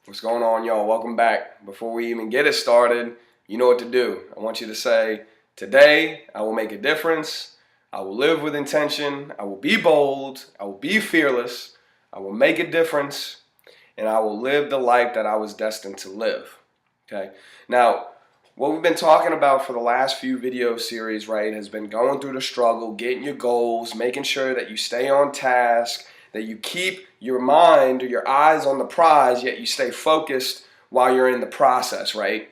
What's going on, y'all? Welcome back. Before we even get it started, you know what to do. I want you to say, today I will make a difference. I will live with intention. I will be bold. I will be fearless. I will make a difference. And I will live the life that I was destined to live. Okay? Now, what we've been talking about for the last few video series, right, has been going through the struggle, getting your goals, making sure that you stay on task, that you keep your mind or your eyes on the prize, yet you stay focused while you're in the process, right?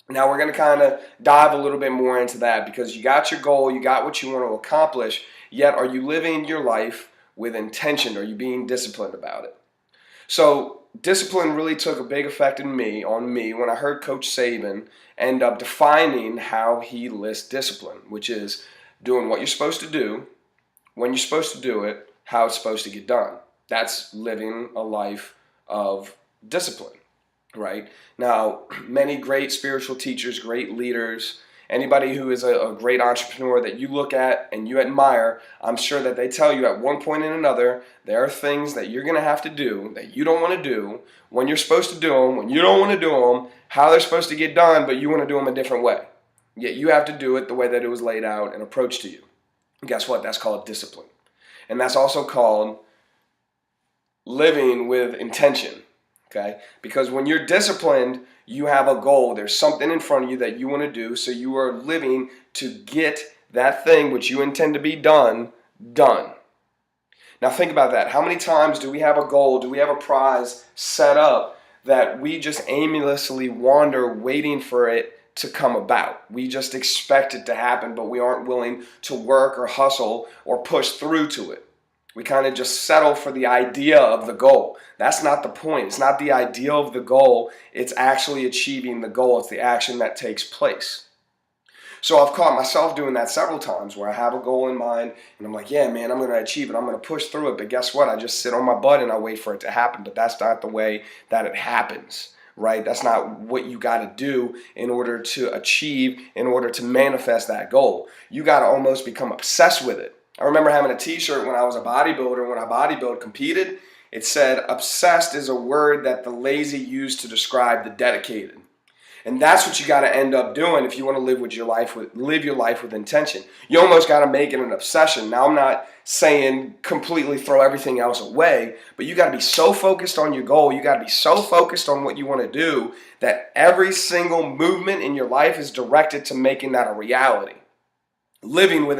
Now we're going to kind of dive a little bit more into that because you got your goal, you got what you want to accomplish, yet are you living your life with intention? Are you being disciplined about it? So discipline really took a big effect on me when I heard Coach Saban end up defining how he lists discipline, which is doing what you're supposed to do, when you're supposed to do it, how it's supposed to get done. That's living a life of discipline, right? Now, many great spiritual teachers, great leaders, anybody who is a great entrepreneur that you look at and you admire, I'm sure that they tell you at one point or another, there are things that you're going to have to do that you don't want to do, when you're supposed to do them, when you don't want to do them, how they're supposed to get done, but you want to do them a different way. Yet you have to do it the way that it was laid out and approached to you. And guess what? That's called discipline. And that's also called living with intention, okay? Because when you're disciplined, you have a goal. There's something in front of you that you want to do, so you are living to get that thing which you intend to be done. Now think about that. How many times do we have a goal, do we have a prize set up that we just aimlessly wander waiting for it to come about? We just expect it to happen, but we aren't willing to work or hustle or push through to it. We kind of just settle for the idea of the goal. That's not the point. It's not the idea of the goal. It's actually achieving the goal. It's the action that takes place. So I've caught myself doing that several times where I have a goal in mind and I'm like, yeah, man, I'm going to achieve it. I'm going to push through it. But guess what? I just sit on my butt and I wait for it to happen. But that's not the way that it happens, right? That's not what you got to do in order to achieve, in order to manifest that goal. You got to almost become obsessed with it. I remember having a t-shirt when I was a bodybuilder, when I bodybuilded, competed. It said, obsessed is a word that the lazy use to describe the dedicated. And that's what you got to end up doing if you want to live your life with intention. You almost got to make it an obsession. Now, I'm not saying completely throw everything else away, but you got to be so focused on your goal. You got to be so focused on what you want to do that every single movement in your life is directed to making that a reality. Living with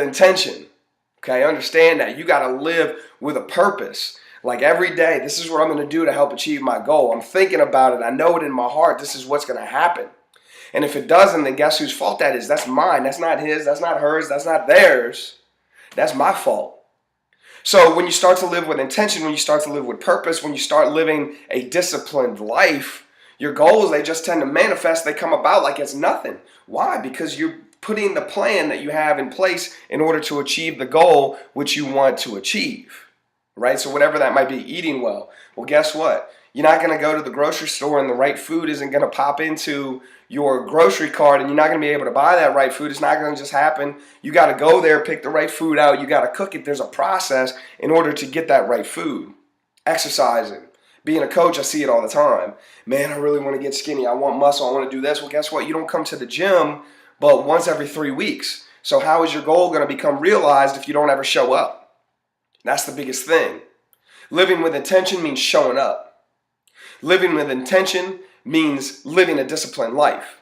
intention. Okay, understand that. You got to live with a purpose. Like every day, this is what I'm going to do to help achieve my goal. I'm thinking about it. I know it in my heart. This is what's going to happen. And if it doesn't, then guess whose fault that is? That's mine. That's not his. That's not hers. That's not theirs. That's my fault. So when you start to live with intention, when you start to live with purpose, when you start living a disciplined life, your goals, they just tend to manifest. They come about like it's nothing. Why? Because you're putting the plan that you have in place in order to achieve the goal which you want to achieve, right? So whatever that might be, eating well. Well, guess what? You're not going to go to the grocery store and the right food isn't going to pop into your grocery cart and you're not going to be able to buy that right food. It's not going to just happen. You got to go there, pick the right food out. You got to cook it. There's a process in order to get that right food. Exercising. Being a coach, I see it all the time. Man, I really want to get skinny. I want muscle. I want to do this. Well, guess what? You don't come to the gym but once every 3 weeks. So how is your goal going to become realized if you don't ever show up? That's the biggest thing. Living with intention means showing up. Living with intention means living a disciplined life.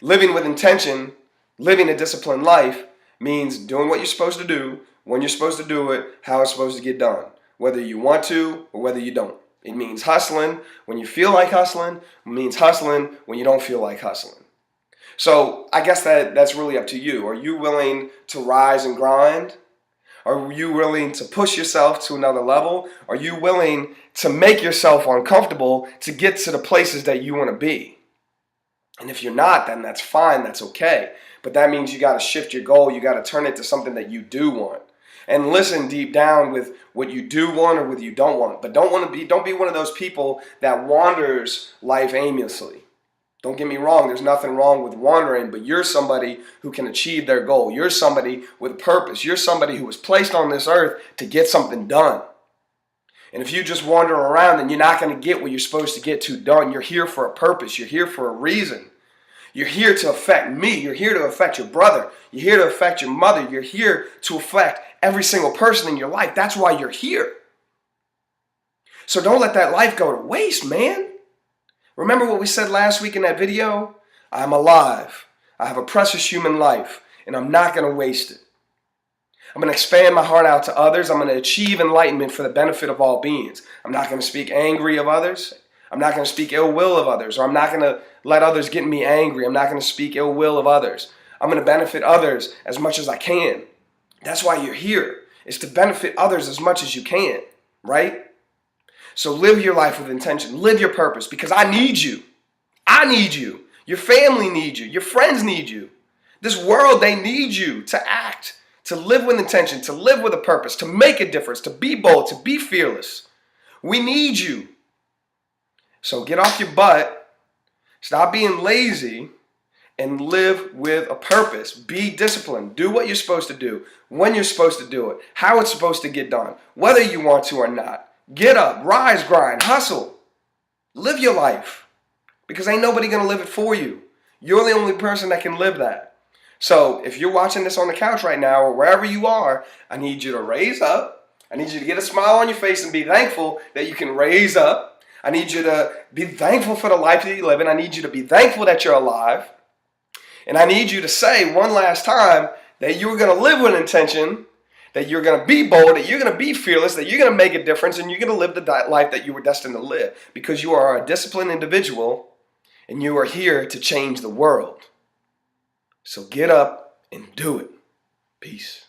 Living with intention, living a disciplined life means doing what you're supposed to do, when you're supposed to do it, how it's supposed to get done, whether you want to or whether you don't. It means hustling when you feel like hustling. It means hustling when you don't feel like hustling. So I guess that's really up to you. Are you willing to rise and grind? Are you willing to push yourself to another level? Are you willing to make yourself uncomfortable to get to the places that you want to be? And if you're not, then that's fine. That's okay. But that means you got to shift your goal. You got to turn it to something that you do want. And listen deep down with what you do want or what you don't want. But don't be one of those people that wanders life aimlessly. Don't get me wrong, there's nothing wrong with wandering, but you're somebody who can achieve their goal. You're somebody with a purpose. You're somebody who was placed on this earth to get something done. And if you just wander around, then you're not going to get what you're supposed to get to done. You're here for a purpose. You're here for a reason. You're here to affect me. You're here to affect your brother. You're here to affect your mother. You're here to affect every single person in your life. That's why you're here. So don't let that life go to waste, man. Remember what we said last week in that video? I'm alive. I have a precious human life, and I'm not going to waste it. I'm going to expand my heart out to others. I'm going to achieve enlightenment for the benefit of all beings. I'm not going to speak angry of others. I'm not going to speak ill will of others, or I'm not going to let others get me angry. I'm not going to speak ill will of others. I'm going to benefit others as much as I can. That's why you're here, is to benefit others as much as you can, right? So live your life with intention. Live your purpose, because I need you. I need you. Your family needs you. Your friends need you. This world, they need you to act, to live with intention, to live with a purpose, to make a difference, to be bold, to be fearless. We need you. So get off your butt, stop being lazy, and live with a purpose. Be disciplined. Do what you're supposed to do, when you're supposed to do it, how it's supposed to get done, whether you want to or not. Get up, rise, grind, hustle. Live your life, because ain't nobody going to live it for you. You're the only person that can live that. So if you're watching this on the couch right now or wherever you are, I need you to raise up. I need you to get a smile on your face and be thankful that you can raise up. I need you to be thankful for the life that you live in. I need you to be thankful that you're alive. And I need you to say one last time that you're going to live with intention, that you're going to be bold, that you're going to be fearless, that you're going to make a difference, and you're going to live the life that you were destined to live, because you are a disciplined individual and you are here to change the world. So get up and do it. Peace.